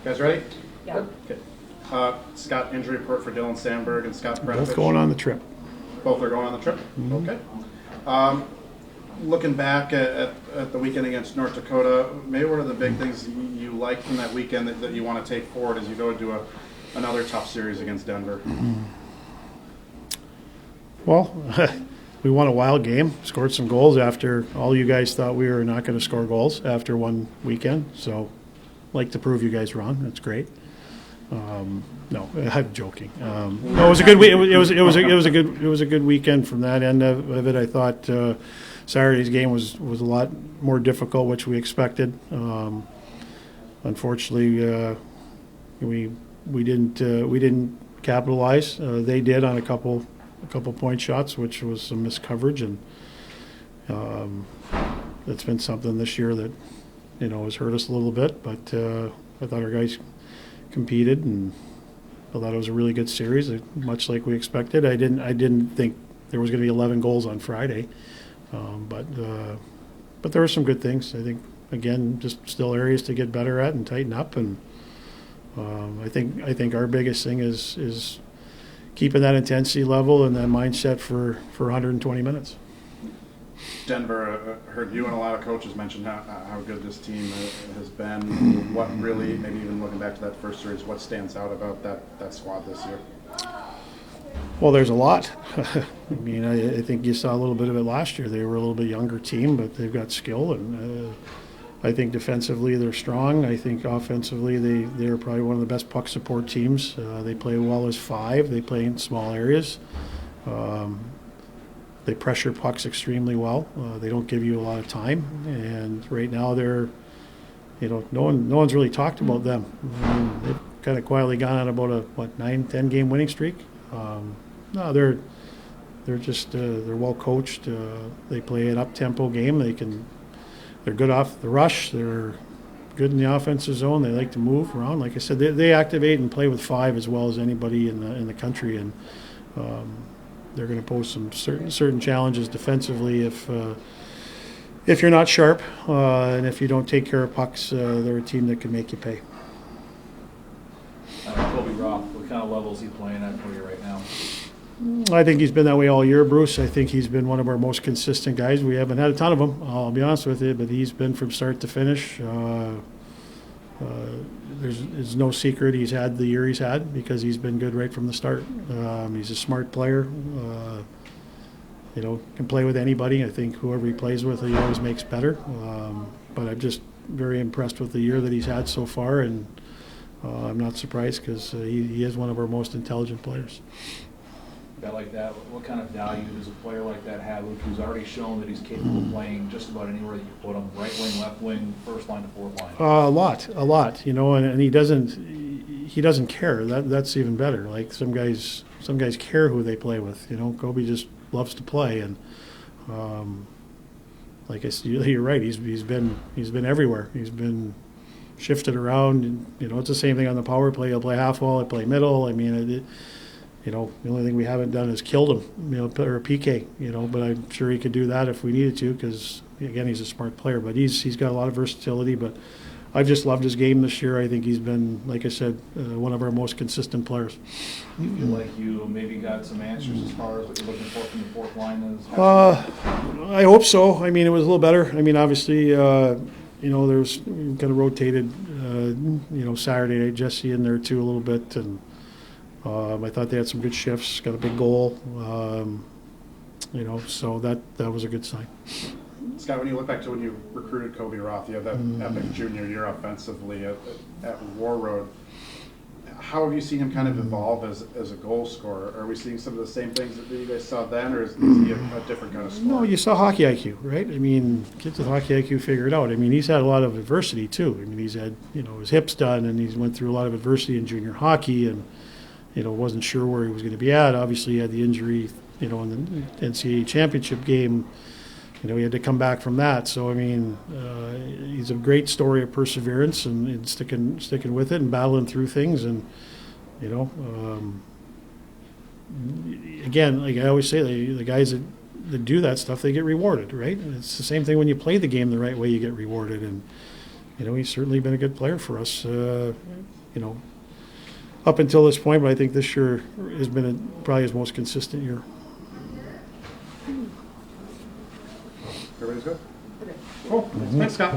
Guys ready? Yeah. Okay. Scott, injury report for Dylan Sandberg and Scott Predovich. Both going on the trip. Both are going on the trip? Mm-hmm. Okay. Looking back at the weekend against North Dakota, maybe what are the big things you like from that weekend that you want to take forward as you go into another tough series against Denver? Well, we won a wild game, scored some goals after all you guys thought we were not going to score goals after one weekend. So, like to prove you guys wrong. That's great. No, I'm joking. No, it was a good week. It was a good weekend from that end of it. I thought Saturday's game was a lot more difficult, which we expected. Unfortunately, we didn't capitalize. They did on a couple point shots, which was some missed coverage, and it's been something this year that has hurt us a little bit. But I thought our guys competed, and I thought it was a really good series, much like we expected. I didn't think there was going to be 11 goals on Friday, but there were some good things. I think again, just still areas to get better at and tighten up, and I think our biggest thing is keeping that intensity level and that mindset for 120 minutes. Denver, heard you and a lot of coaches mention how good this team has been. What really, maybe even looking back to that first series, what stands out about that squad this year? Well, there's a lot. I mean, I think you saw a little bit of it last year. They were a little bit younger team, but they've got skill, and I think defensively they're strong. I think offensively they're probably one of the best puck support teams. They play well as five. They play in small areas. They pressure pucks extremely well. They don't give you a lot of time. And right now they're, no one's really talked about them. I mean, they've kind of quietly gone on about a 9-10 game winning streak. No, they're well coached. They play an up tempo game. They're good off the rush. They're good in the offensive zone. They like to move around. Like I said, they activate and play with five as well as anybody in the country, and they're going to pose some certain challenges defensively if you're not sharp, and if you don't take care of pucks. They're a team that can make you pay. Kobe Roth, what kind of levels is he playing at for you right now? I think he's been that way all year, Bruce. I think he's been one of our most consistent guys. We haven't had a ton of them, I'll be honest with you, but he's been from start to finish. There's no secret he's had the year he's had because he's been good right from the start. He's a smart player. Can play with anybody. I think whoever he plays with, he always makes better. But I'm just very impressed with the year that he's had so far, and I'm not surprised because he is one of our most intelligent players. A guy like that, what kind of value does a player like that have, who's already shown that he's capable of playing just about anywhere that you put him, right wing, left wing, first line to fourth line? A lot, and he doesn't care. That's even better. Like some guys care who they play with. Kobe just loves to play, and like I said, you're right. He's been everywhere. He's been shifted around, and it's the same thing on the power play. He'll play half wall, he'll play middle. I mean, the only thing we haven't done is killed him, or a PK, but I'm sure he could do that if we needed to because, again, he's a smart player. But he's got a lot of versatility. But I've just loved his game this year. I think he's been, like I said, one of our most consistent players. You feel like you maybe got some answers as far as what you're looking for from the fourth line? I hope so. I mean, it was a little better. I mean, obviously, there's kind of rotated, Saturday night, Jesse in there too a little bit, and I thought they had some good shifts, got a big goal, so that was a good sign. Scott, when you look back to when you recruited Kobe Roth, you had that epic junior year offensively at War Road. How have you seen him kind of evolve as a goal scorer? Are we seeing some of the same things that you guys saw then, or is he a different kind of scorer? No, you saw hockey IQ, right? I mean, kids with hockey IQ figure it out. I mean, he's had a lot of adversity too. I mean, he's had his hips done, and he's went through a lot of adversity in junior hockey, and wasn't sure where he was going to be at. Obviously, he had the injury, in the NCHC championship game. He had to come back from that. So, I mean, he's a great story of perseverance and sticking with it and battling through things. And, again, like I always say, the guys that do that stuff, they get rewarded, right? And it's the same thing when you play the game the right way, you get rewarded. And, you know, he's certainly been a good player for us, you know, up until this point, but I think this year has been probably his most consistent year. Everybody's good? Cool. Thanks, Scott.